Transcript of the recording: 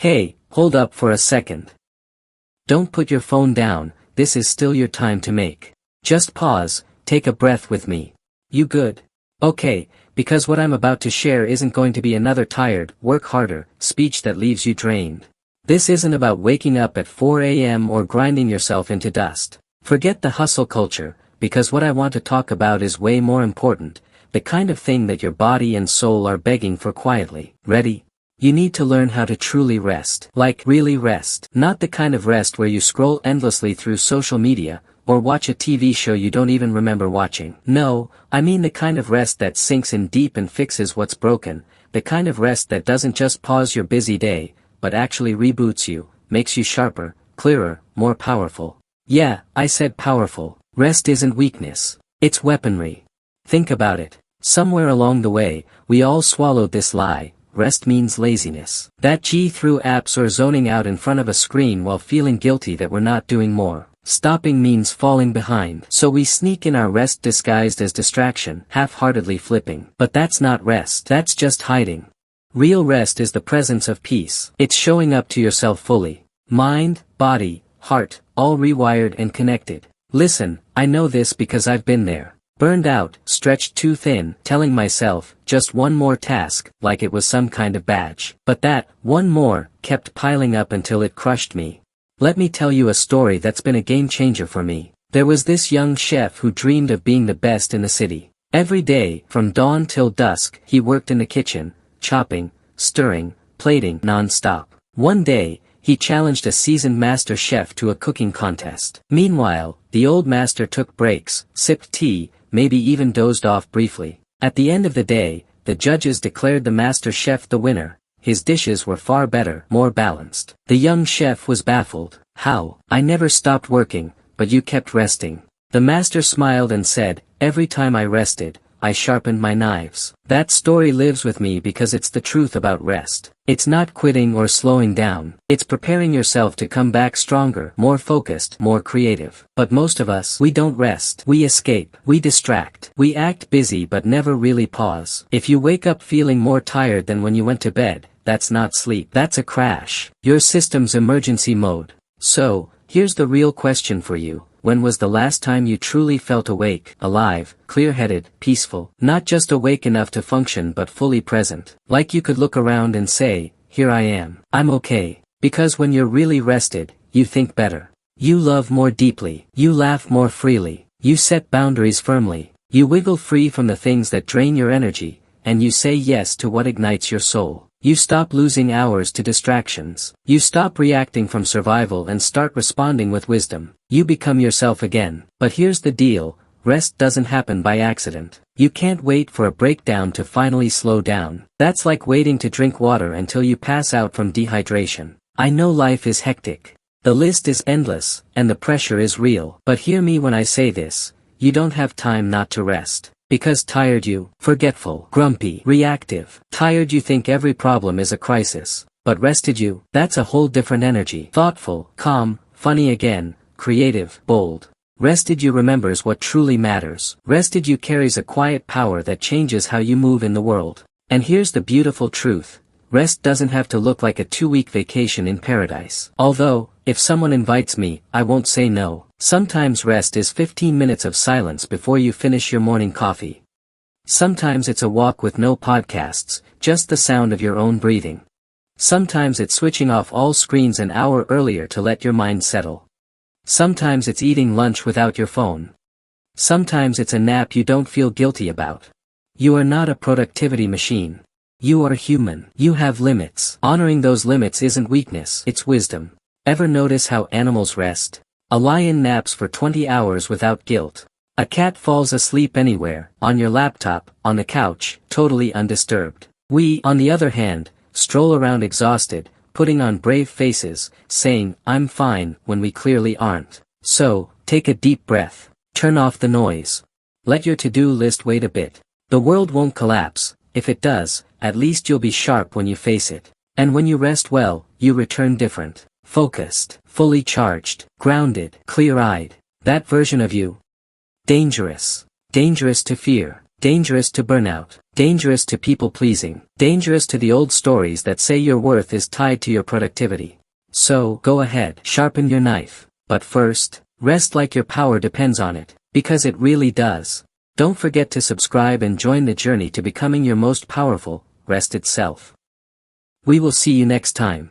Hey, hold up for a second. Don't put your phone down, this is still your time to make. Just pause, take a breath with me. You good? Okay, because what I'm about to share isn't going to be another tired, work harder, speech that leaves you drained. This isn't about waking up at 4 a.m. or grinding yourself into dust. Forget the hustle culture, because what I want to talk about is way more important, the kind of thing that your body and soul are begging for quietly. Ready? You need to learn how to truly rest. Like really rest. Not the kind of rest where you scroll endlessly through social media, or watch a TV show you don't even remember watching. No, I mean the kind of rest that sinks in deep and fixes what's broken, the kind of rest that doesn't just pause your busy day, but actually reboots you, makes you sharper, clearer, more powerful. Yeah, I said powerful. Rest isn't weakness. It's weaponry. Think about it. Somewhere along the way, we all swallowed this lie. Rest means laziness. That G through apps or zoning out in front of a screen while feeling guilty that we're not doing more. Stopping means falling behind. So we sneak in our rest disguised as distraction, half-heartedly flipping. But that's not rest. That's just hiding. Real rest is the presence of peace. It's showing up to yourself fully. Mind, body, heart, all rewired and connected. Listen, I know this because I've been there. Burned out, stretched too thin, telling myself, just one more task, like it was some kind of badge. But that, one more, kept piling up until it crushed me. Let me tell you a story that's been a game changer for me. There was this young chef who dreamed of being the best in the city. Every day, from dawn till dusk, he worked in the kitchen, chopping, stirring, plating, non-stop. One day, he challenged a seasoned master chef to a cooking contest. Meanwhile, the old master took breaks, sipped tea, maybe even dozed off briefly. At the end of the day, the judges declared the master chef the winner. His dishes were far better, more balanced. The young chef was baffled. How? I never stopped working, but you kept resting. The master smiled and said, every time I rested, I sharpened my knives. That story lives with me because it's the truth about rest. It's not quitting or slowing down. It's preparing yourself to come back stronger, more focused, more creative. But most of us, we don't rest. We escape. We distract. We act busy but never really pause. If you wake up feeling more tired than when you went to bed, that's not sleep. That's a crash. Your system's emergency mode. So, here's the real question for you. When was the last time you truly felt awake, alive, clear-headed, peaceful? Not just awake enough to function but fully present. Like you could look around and say, here I am. I'm okay. Because when you're really rested, you think better. You love more deeply. You laugh more freely. You set boundaries firmly. You wiggle free from the things that drain your energy, and you say yes to what ignites your soul. You stop losing hours to distractions. You stop reacting from survival and start responding with wisdom. You become yourself again. But here's the deal, rest doesn't happen by accident. You can't wait for a breakdown to finally slow down. That's like waiting to drink water until you pass out from dehydration. I know life is hectic. The list is endless, and the pressure is real. But hear me when I say this, you don't have time not to rest. Because tired you, forgetful, grumpy, reactive. Tired you think every problem is a crisis. But rested you, that's a whole different energy. Thoughtful, calm, funny again, creative, bold. Rested you remembers what truly matters. Rested you carries a quiet power that changes how you move in the world. And here's the beautiful truth. Rest doesn't have to look like a 2-week vacation in paradise. Although, if someone invites me, I won't say no. Sometimes rest is 15 minutes of silence before you finish your morning coffee. Sometimes it's a walk with no podcasts, just the sound of your own breathing. Sometimes it's switching off all screens an hour earlier to let your mind settle. Sometimes it's eating lunch without your phone. Sometimes it's a nap you don't feel guilty about. You are not a productivity machine. You are human. You have limits. Honoring those limits isn't weakness, it's wisdom. Ever notice how animals rest? A lion naps for 20 hours without guilt. A cat falls asleep anywhere, on your laptop, on the couch, totally undisturbed. We, on the other hand, stroll around exhausted, putting on brave faces, saying, I'm fine, when we clearly aren't. So, take a deep breath. Turn off the noise. Let your to-do list wait a bit. The world won't collapse. If it does, at least you'll be sharp when you face it. And when you rest well, you return different. Focused, fully charged, grounded, clear-eyed. That version of you. Dangerous. Dangerous to fear. dangerous to burnout, dangerous to people-pleasing, dangerous to the old stories that say your worth is tied to your productivity. So, go ahead, sharpen your knife. But first, rest like your power depends on it, because it really does. Don't forget to subscribe and join the journey to becoming your most powerful, rested self. We will see you next time.